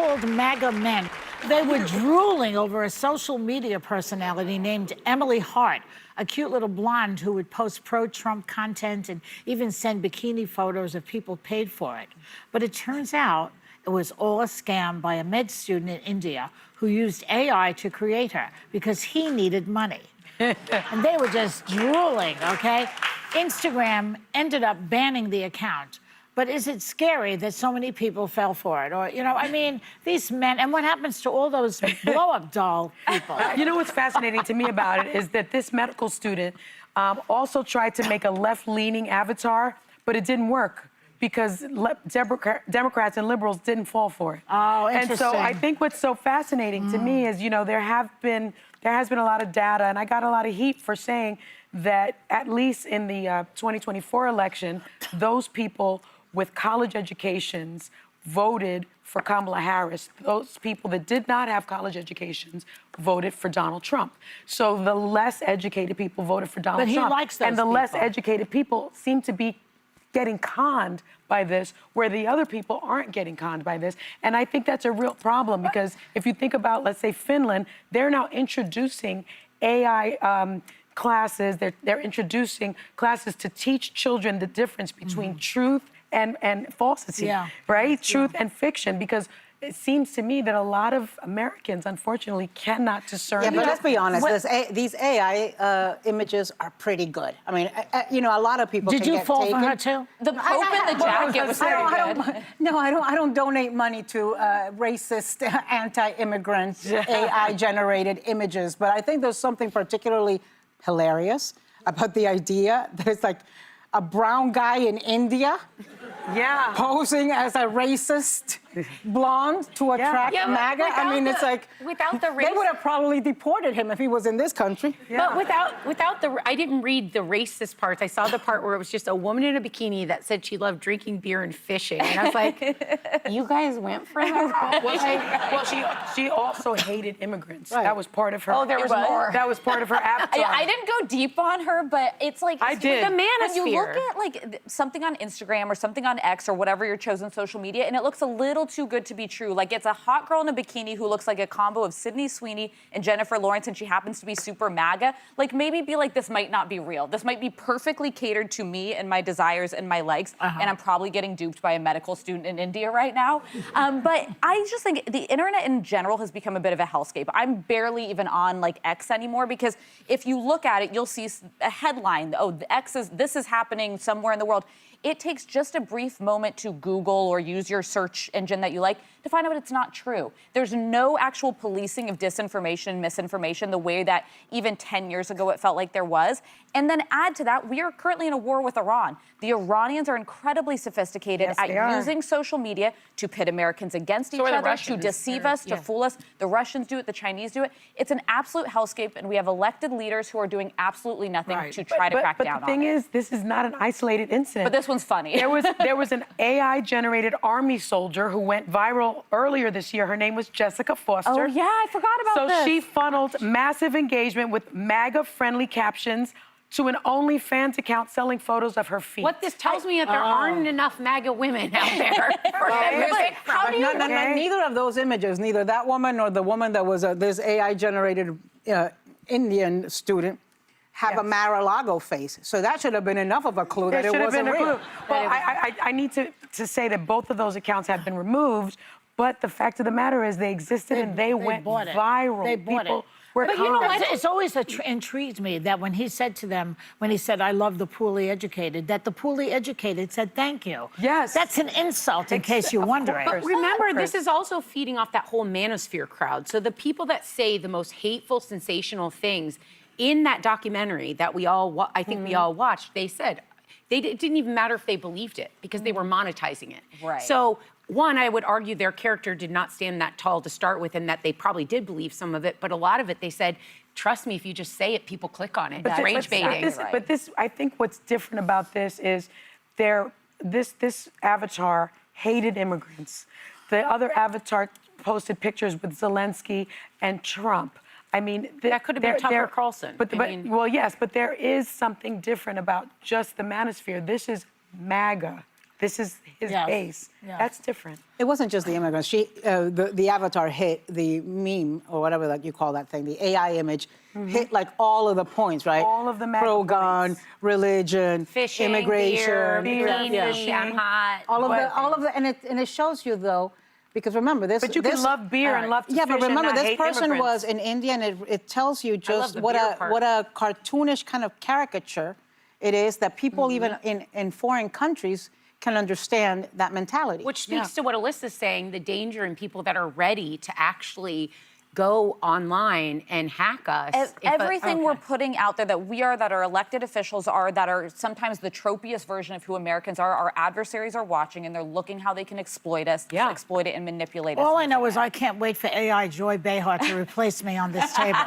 called MAGA men. They were drooling over a social media personality named Emily Hart, a cute little blonde who would post pro-Trump content and even send bikini photos if people paid for it. But it turns out it was all a scam by a med student in India who used AI to create her because he needed money. And they were just drooling, okay? Instagram ended up banning the account. But is it scary that so many people fell for it? Or, you know, I mean, these men, and what happens to all those blow-up doll people? You know what's fascinating to me about it is that this medical student also tried to make a left-leaning avatar, but it didn't work because Democrats and liberals didn't fall for it. Oh, interesting. And so I think what's so fascinating to me is, you know, there has been a lot of data, and I got a lot of heat for saying that at least in the 2024 election, those people with college educations voted for Kamala Harris. Those people that did not have college educations voted for Donald Trump. So the less educated people voted for Donald Trump. But he likes those and the people. less educated people seem to be getting conned by this, where the other people aren't getting conned by this. And I think that's a real problem because if you think about, let's say, Finland, they're now introducing AI classes. They're introducing classes to teach children the difference between truth and falsity, right? Truth and fiction, because it seems to me that a lot of Americans, unfortunately, cannot discern. Yeah, but let's be honest, these AI images are pretty good. I mean, you know, a lot of people Did can you get fall taken. for her, too? The Pope in the jacket was very good. No, I don't donate money to racist, anti-immigrant, AI-generated images, but I think there's something particularly hilarious about the idea that it's like a brown guy in India posing as a racist blonde to attract MAGA. I mean, it's like, without the race, they would have probably deported him if he was in this country. But without the, I didn't read the racist parts. I saw the part where it was just a woman in a bikini that said she loved drinking beer and fishing. And I was like, you guys went for that? Well, she also hated immigrants. Right. That was part of her. Oh, there was more. That was part of her avatar. I didn't go deep on her, but it's like I did. The manosphere. When you look at like something on Instagram or something on X or whatever your chosen social media, and it looks a little too good to be true. Like it's a hot girl in a bikini who looks like a combo of Sydney Sweeney and Jennifer Lawrence, and she happens to be super MAGA. Like maybe be like, this might not be real. This might be perfectly catered to me and my desires and my likes, and I'm probably getting duped by a medical student in India right now. But I just think the internet in general has become a bit of a hellscape. I'm barely even on like X anymore because if you look at it, you'll see a headline, oh, this is happening somewhere in the world. It takes just a brief moment to Google or use your search engine that you like to find out it's not true. There's no actual policing of disinformation and misinformation the way that even 10 years ago it felt like there was. And then add to that, we are currently in a war with Iran. The Iranians are incredibly sophisticated at using social media to pit Americans against each other, to deceive us, to fool us. The Russians do it, the Chinese do it. It's an absolute hellscape, and we have elected leaders who are doing absolutely nothing to try to crack down on it. But the thing is, this is not an isolated incident. But this one's funny. There was an AI-generated army soldier who went viral earlier this year. Her name was Jessica Foster. Oh, yeah, I forgot about this. So she funneled massive engagement with MAGA-friendly captions to an OnlyFans account selling photos of her feet. What this tells me that there aren't enough MAGA women out there. How do you... Neither of those images, neither that woman nor the woman that was this AI-generated Indian student, have a Mar-a-Lago face. So that should have been enough of a clue that it wasn't real. Well, I need to say that both of those accounts have been removed, but the fact of the matter is they existed and they went viral. They bought it. But you know what? It's always intrigued me that when he said to them, when he said, I love the poorly educated, that the poorly educated said, thank you. Yes. That's an insult, in case you're wondering. But remember, this is also feeding off that whole manosphere crowd. So the people that say the most hateful, sensational things in that documentary that we all, I think we all watched, they said, it didn't even matter if they believed it because they were monetizing it. Right. So one, I would argue their character did not stand that tall to start with and that they probably did believe some of it, but a lot of it they said, trust me, if you just say it, people click on it. It's rage baiting. But this, I think what's different about this is this avatar hated immigrants. The other avatar posted pictures with Zelensky and Trump. I mean, that could have been Tucker Carlson. Well, yes, but there is something different about just the manosphere. This is MAGA. This is his Yes. base. Yeah. That's different. It wasn't just the immigrants. The avatar hit the meme or whatever that you call that thing, the AI image, hit like all of the points, right? All of the MAGA pro-gun, points. religion, Fishing, immigration, beer, yeah. bikini, I'm hot. all of the, and it shows you though, because remember this. But you can love beer and love to Yeah, fish but remember and not this hate person immigrants. was in India, and it tells you just the what beer a part. what a cartoonish kind of caricature it is that people even in foreign countries can understand that mentality. Which speaks to what Alyssa's saying, the danger in people that are ready to actually go online and hack us. Everything we're putting out there that our elected officials are, that are sometimes the tropiest version of who Americans are, our adversaries are watching and they're looking how they can exploit us, exploit it and manipulate us. All I know is I can't wait for AI Joy Behar to replace me on this table.